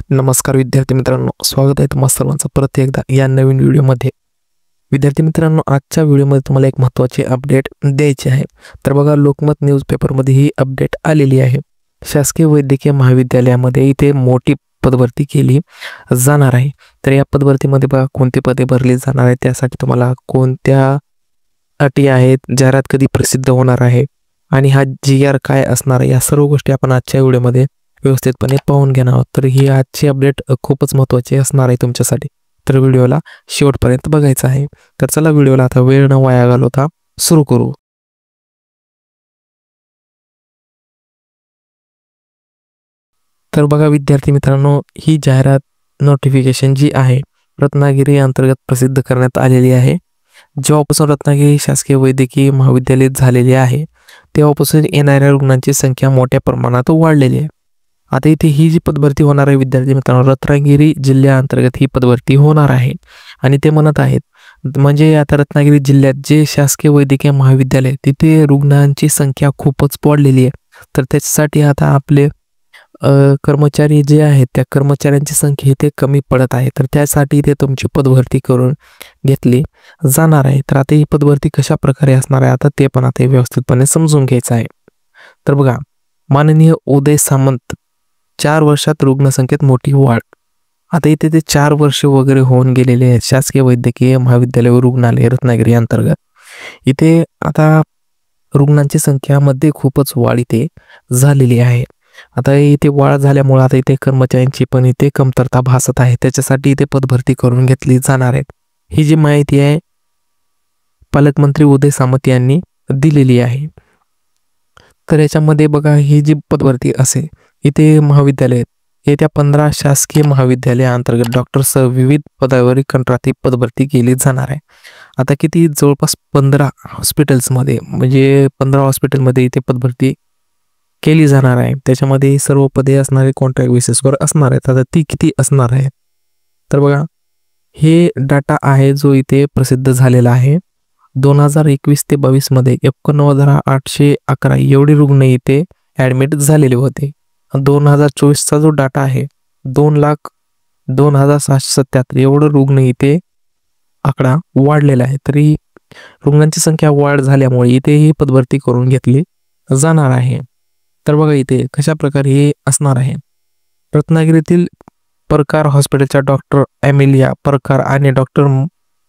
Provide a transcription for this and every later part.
नमस्कार विद्यार्थी मित्रांनो, स्वागत आहे तुम्हा सर्वांचं परत एकदा या नवीन व्हिडिओमध्ये। विद्यार्थी मित्रांनो, आजच्या व्हिडिओमध्ये तुम्हाला एक महत्त्वाची अपडेट द्यायची आहे। तर बघा, लोकमत न्यूजपेपरमध्ये ही अपडेट आलेली आहे। शासकीय वैद्यकीय महाविद्यालयामध्ये इथे मोठी पदभरती केली जाणार आहे। तर या पदभरतीमध्ये बघा कोणती पदे भरली जाणार आहे, त्यासाठी तुम्हाला कोणत्या अटी आहेत, जाहिरात कधी प्रसिद्ध होणार आहे आणि हा GR काय असणार आहे, या सर्व गोष्टी आपण आजच्या व्हिडिओमध्ये व्यवस्थितपणे पाहून घेणार आहोत। तर ही आजची अपडेट खूपच महत्त्वाची असणार आहे तुमच्यासाठी, तर व्हिडिओला शेवटपर्यंत बघायचं आहे। तर चला, व्हिडिओला आता वेळ न वाया घालवता सुरू करू। तर बघा विद्यार्थी मित्रांनो, ही जाहिरात नोटिफिकेशन जी आहे रत्नागिरी अंतर्गत प्रसिद्ध करण्यात आलेली आहे। जेव्हापासून रत्नागिरी शासकीय वैद्यकीय महाविद्यालय झालेले आहे तेव्हापासून येणाऱ्या रुग्णांची संख्या मोठ्या प्रमाणात वाढलेली आहे। आता इथे ही जी पदभरती होणार आहे विद्यार्थी मित्रांनो, रत्नागिरी जिल्ह्याअंतर्गत ही पदभरती होणार आहे आणि ते म्हणत आहेत म्हणजे आता रत्नागिरी जिल्ह्यात जे शासकीय वैद्यकीय महाविद्यालय तिथे रुग्णांची संख्या खूपच वाढलेली आहे। तर त्याच्यासाठी आता आपले कर्मचारी जे आहेत त्या कर्मचाऱ्यांची संख्या इथे कमी पडत आहे। तर त्यासाठी इथे तुमची पदभरती करून घेतली जाणार आहे। तर आता ही पदभरती कशा प्रकारे असणार आहे आता ते पण आता व्यवस्थितपणे समजून घ्यायचं आहे। तर बघा, माननीय उदय सामंत 4 वर्षात रुग्णसंख्येत मोठी वाढ। आता इथे ते 4 वर्ष वगैरे होऊन गेलेले आहेत शासकीय वैद्यकीय महाविद्यालय व रुग्णालय रत्नागिरी अंतर्गत। इथे आता रुग्णांची संख्यामध्ये खूपच वाढ इथे झालेली आहे। आता इथे वाढ झाल्यामुळे आता इथे कर्मचाऱ्यांची पण इथे कमतरता भासत आहे, त्याच्यासाठी इथे पदभरती करून घेतली जाणार आहे। ही जी माहिती आहे पालकमंत्री उदय सामंत यांनी दिलेली आहे। तर याच्यामध्ये बघा, ही जी पदभरती असेल इथे महाविद्यालय येत्या 15 शासकीय महाविद्यालयाअंतर्गत डॉक्टरसह विविध पदावरील कंत्राटी पदभरती केली जाणार आहे। आता किती, जवळपास 15 हॉस्पिटल्समध्ये म्हणजे 15 हॉस्पिटलमध्ये इथे पदभरती केली जाणार आहे। त्याच्यामध्ये सर्व पदे असणारे कॉन्ट्रॅक्ट बेसिसवर असणार आहेत। आता ती किती असणार आहे तर बघा, हे डाटा आहे जो इथे प्रसिद्ध झालेला आहे। 2021 ते 22 मध्ये 89,811 एवढे रुग्ण इथे ॲडमिट झालेले होते। 2024 चा जो डाटा आहे 2,02,777 एवढं रुग्ण इथे आकडा वाढलेला आहे। तरी रुग्णांची संख्या वाढ झाल्यामुळे इथे ही पदभरती करून घेतली जाणार आहे। तर बघा इथे कशा प्रकारे हे असणार आहे। रत्नागिरीतील परकार हॉस्पिटलच्या डॉक्टर एमिलिया परकार आणि डॉक्टर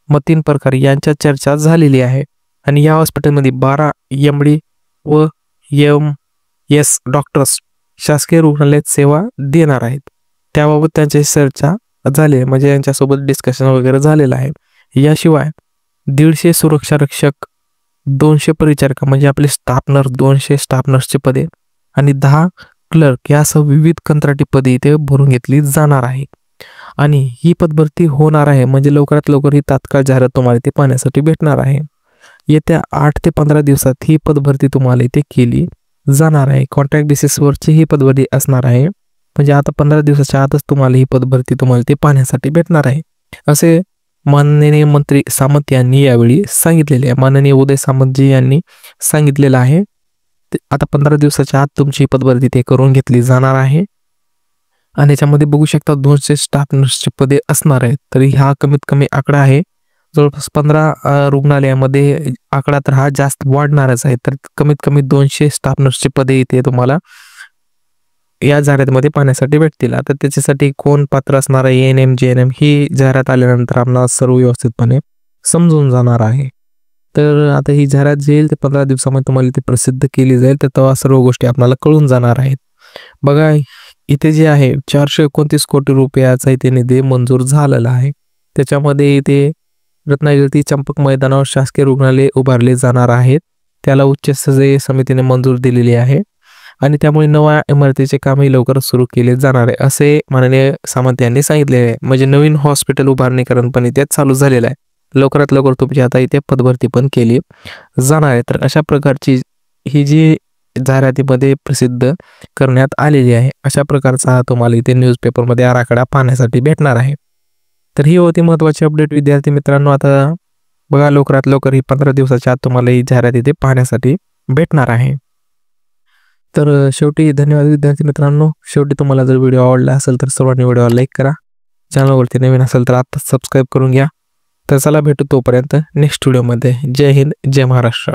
मतीन परकार यांच्या चर्चा झालेली आहे आणि या हॉस्पिटलमध्ये 12 MD व MS डॉक्टर्स शासकीय रुग्णालयात सेवा देणार आहेत। त्याबाबत त्यांची चर्चा झाली, म्हणजे यांच्यासोबत डिस्कशन वगैरे झालेलं आहे। याशिवाय 150 सुरक्षा रक्षक, 200 परिचारिका म्हणजे आपले स्टाफ नर्स, 200 स्टाफ नर्सची पदे आणि 10 क्लर्क यासह विविध कंत्राटी पदे इथे भरून घेतली जाणार आहे। आणि ही पदभरती होणार आहे म्हणजे लवकरात लवकर ही तात्काळ जाहिरात तुम्हाला इथे पाहण्यासाठी भेटणार आहे। येत्या 8 ते 15 दिवसात ही पदभरती तुम्हाला इथे केली जाणार आहे। कॉन्ट्रॅक्ट बेसिसवरची ही पदभरती असणार आहे, म्हणजे आता 15 दिवसाच्या आतच तुम्हाला ही पदभरती तुम्हाला ते पाहण्यासाठी भेटणार आहे, असे माननीय मंत्री सामंत यांनी यावेळी सांगितलेले आहे। माननीय उदय सामंतजी यांनी सांगितलेलं आहे आता 15 दिवसाच्या आत तुमची पदभरती ते करून घेतली जाणार आहे। आणि याच्यामध्ये बघू शकता 200 स्टाफ नर्सची पदे असणार आहेत। तरी हा कमीत कमी आकडा आहे, जवळपास 15 रुग्णालयामध्ये आकडा तर हा जास्त वाढणारच आहे। तर कमीत कमी 200 स्टाफ नर्सची पदे इथे तुम्हाला या जाहिरातीमध्ये पाहण्यासाठी भेटतील। आता त्याच्यासाठी कोण पात्र असणार आहे, ANM GNM ही जाहिरात आल्यानंतर आपल्याला सर्व व्यवस्थितपणे समजून जाणार आहे। तर आता ही जाहिरात जी येईल ते 15 दिवसामध्ये तुम्हाला इथे प्रसिद्ध केली जाईल, तर तेव्हा सर्व गोष्टी आपल्याला कळून जाणार आहेत। बघा इथे जे आहे 429 कोटी रुपयाचा इथे निधी मंजूर झालेला आहे। त्याच्यामध्ये इथे रत्नागिरी चंपक मैदानावर शासकीय रुग्णालय उभारले जाणार आहेत, त्याला उच्चस्तरीय समितीने मंजूर दिलेली आहे आणि त्यामुळे नव्या इमारतीचे कामही लवकरच सुरू केले जाणार आहे, असे माननीय सामंत यांनी सांगितलेले आहे। म्हणजे नवीन हॉस्पिटल उभारणीकरण पण इथे चालू झालेलं आहे, लवकरात लवकर तुमची आता इथे पदभरती पण केली जाणार आहे। तर अशा प्रकारची ही जी जाहिरातीमध्ये प्रसिद्ध करण्यात आलेली आहे, अशा प्रकारचा तुम्हाला इथे न्यूजपेपरमध्ये आराखडा पाहण्यासाठी भेटणार आहे। तर ही होती महत्त्वाची अपडेट विद्यार्थी मित्रांनो। आता बघा, लवकरात लवकर ही 15 दिवसाच्या आत तुम्हाला ही जाहिरात इथे पाहण्यासाठी भेटणार आहे। तर शेवटी धन्यवाद विद्यार्थी मित्रांनो. शेवटी तुम्हाला जर व्हिडिओ आवडला असेल तर सर्वांनी व्हिडिओला लाईक करा. चॅनलवरती नवीन असेल तर आत्ताच सबस्क्राईब करून घ्या. तर चला भेटू तोपर्यंत नेक्स्ट व्हिडिओमध्ये. जय हिंद, जय महाराष्ट्र.